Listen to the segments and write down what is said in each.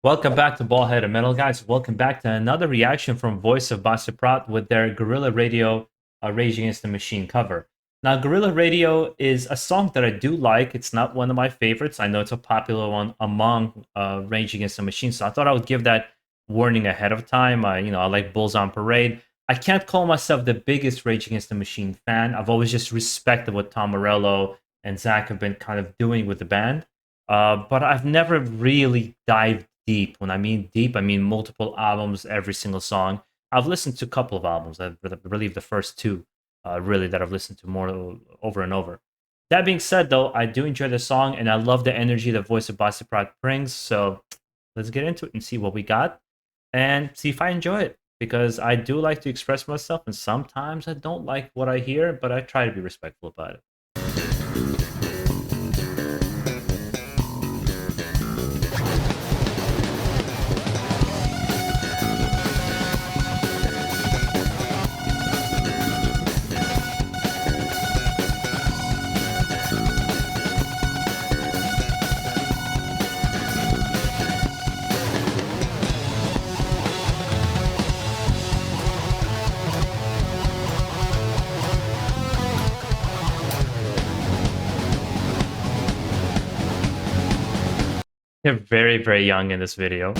Welcome back to BaldHeaded Metal, guys. Welcome back to another reaction from Voice of Baceprot with their Guerrilla Radio Rage Against the Machine cover. Now, Guerrilla Radio is a song that I do like. It's not one of my favorites. I know it's a popular one among Rage Against the Machine, so I thought I would give that warning ahead of time. I like Bulls on Parade. I can't call myself the biggest Rage Against the Machine fan. I've always just respected what Tom Morello and Zach have been kind of doing with the band. But I've never really dived deep. When I mean deep, I mean multiple albums, every single song. I've listened to a couple of albums. I believe the first two, really, that I've listened to more over and over. That being said, though, I do enjoy the song, and I love the energy the voice of Baceprot brings. So let's get into it and see what we got, and see if I enjoy it. Because I do like to express myself, and sometimes I don't like what I hear, but I try to be respectful about it. They're very, very young in this video.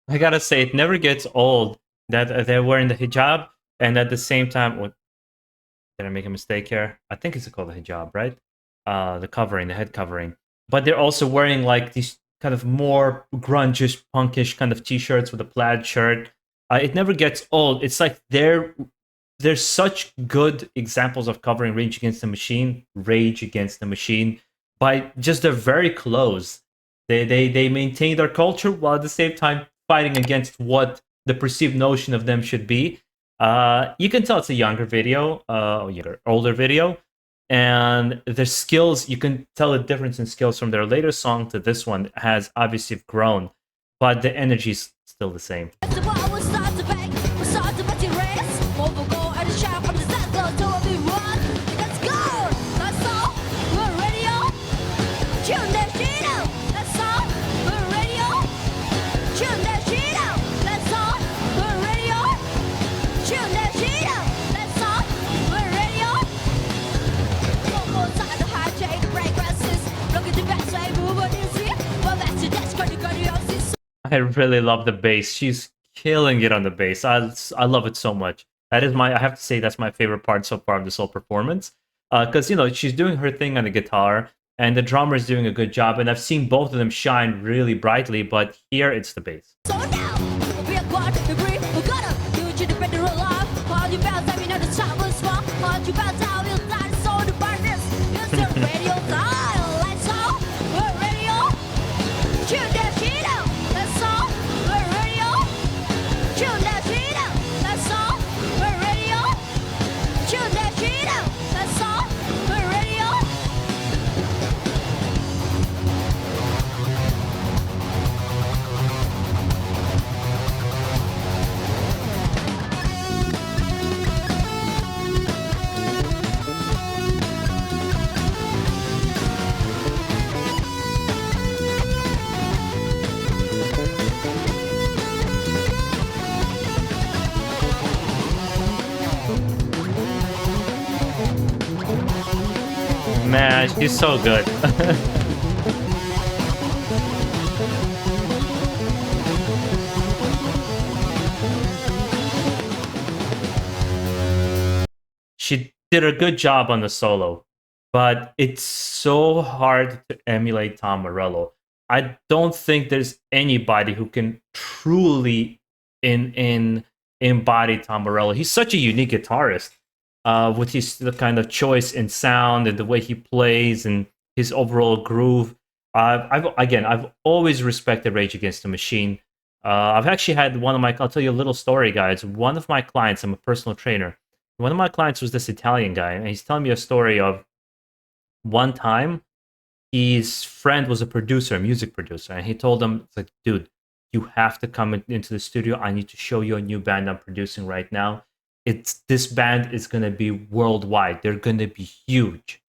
I gotta say, it never gets old that they're wearing the hijab, and at the same time, what, did I make a mistake here? I think it's called the hijab, right? The covering, the head covering. But they're also wearing like these kind of more grungish, punkish kind of t-shirts with a plaid shirt. It never gets old. It's like they're such good examples of covering Rage Against the Machine, by just their very clothes. They maintain their culture while at the same time fighting against what the perceived notion of them should be. You can tell it's a younger video, older video, and the skills, you can tell the difference in skills from their later song to this one has obviously grown, but the energy is still the same. I really love the bass. She's killing it on the bass. I love it so much. That is I have to say that's my favorite part so far of this whole performance. Because she's doing her thing on the guitar, and the drummer is doing a good job. And I've seen both of them shine really brightly, but here it's the bass. So now, we are going to agree. We're gonna do it to the better alive. All you bounce, I mean, the time was small. All you bounce out, we'll die. So the partners, it's the radio dial. Let's go. We're radio. Tune that shit out. Let's all. We're radio. Tune that shit out. Let's all. We're radio. Tune that shit out. Let's all. We're radio. Man, she's so good. She did a good job on the solo. but it's so hard to emulate Tom Morello. I don't think there's anybody who can truly in embody Tom Morello. He's such a unique guitarist, with his the kind of choice in sound and the way he plays and his overall groove. I've always respected Rage Against the Machine. I've actually had one of my. I'll tell you a little story, guys. One of my clients, I'm a personal trainer. One of my clients was this Italian guy, and he's telling me a story of one time his friend was a producer, a music producer, and he told him, it's like, dude, you have to come into the studio. I need to show you a new band I'm producing right now. It's this band is gonna be worldwide. They're gonna be huge.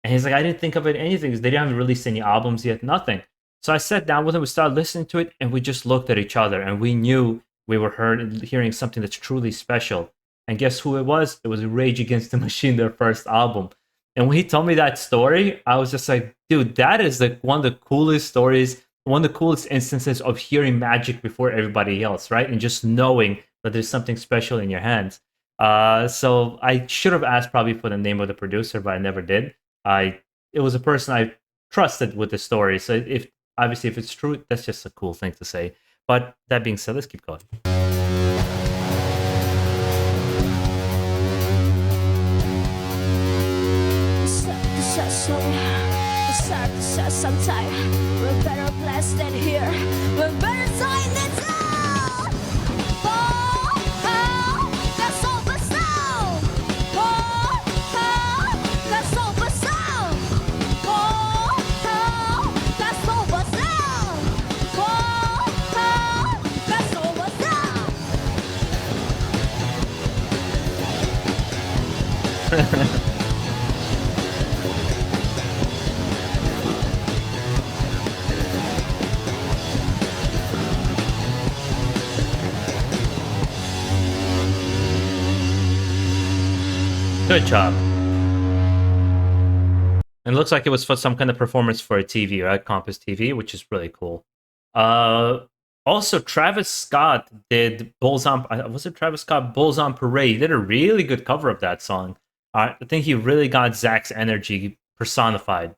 And he's like, I didn't think of it anything because they didn't release any albums yet, nothing. So I sat down with him, we started listening to it, and we just looked at each other, and we knew we were hearing something that's truly special. And guess who it was? It was Rage Against the Machine, their first album. And when he told me that story, I was just like, dude, that is like one of the coolest stories, one of the coolest instances of hearing magic before everybody else, right? And just knowing that there's something special in your hands. So I should have asked probably for the name of the producer, but I never did. I It was a person I trusted with the story. So if obviously if it's true, that's just a cool thing to say. But that being said, let's keep going. Sometime we're better blessed than here. We're better time than now. Oh, oh, that's all the sound. Oh, oh, that's all the sound. Oh, oh, that's all the sound. Oh, oh, that's all the sound. Good job. And it looks like it was for some kind of performance for a TV, right? Compass TV, which is really cool. Also, Travis Scott did Bulls on. Was it Travis Scott Bulls on Parade? He did a really good cover of that song. I think he really got Zach's energy personified.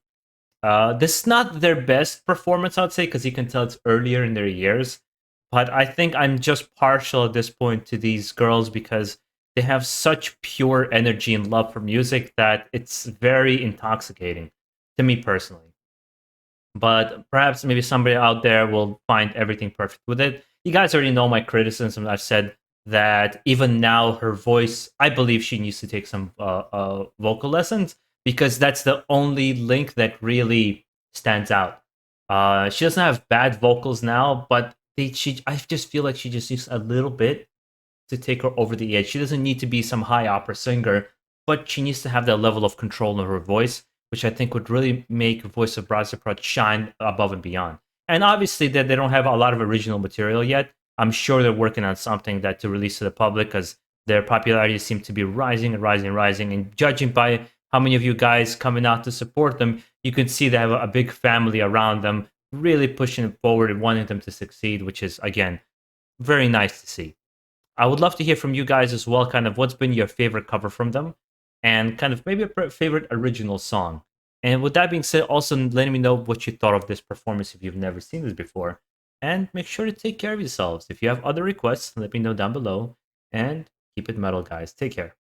This is not their best performance, I'd say, because you can tell it's earlier in their years. But I think I'm just partial at this point to these girls because they have such pure energy and love for music that it's very intoxicating to me personally. But perhaps maybe somebody out there will find everything perfect with it. You guys already know my criticism. I've said that even now, her voice, I believe she needs to take some vocal lessons because that's the only link that really stands out. She doesn't have bad vocals now, but I just feel like she just needs a little bit to take her over the edge. She doesn't need to be some high opera singer, but she needs to have that level of control in her voice, which I think would really make Voice of Baceprot shine above and beyond. And obviously, that they don't have a lot of original material yet. I'm sure they're working on something that to release to the public because their popularity seems to be rising and rising and rising. And judging by how many of you guys coming out to support them, you can see they have a big family around them, really pushing it forward and wanting them to succeed, which is, again, very nice to see. I would love to hear from you guys as well, kind of what's been your favorite cover from them and kind of maybe a favorite original song. And with that being said, also letting me know what you thought of this performance if you've never seen this before. And make sure to take care of yourselves. If you have other requests, let me know down below. And keep it metal, guys. Take care.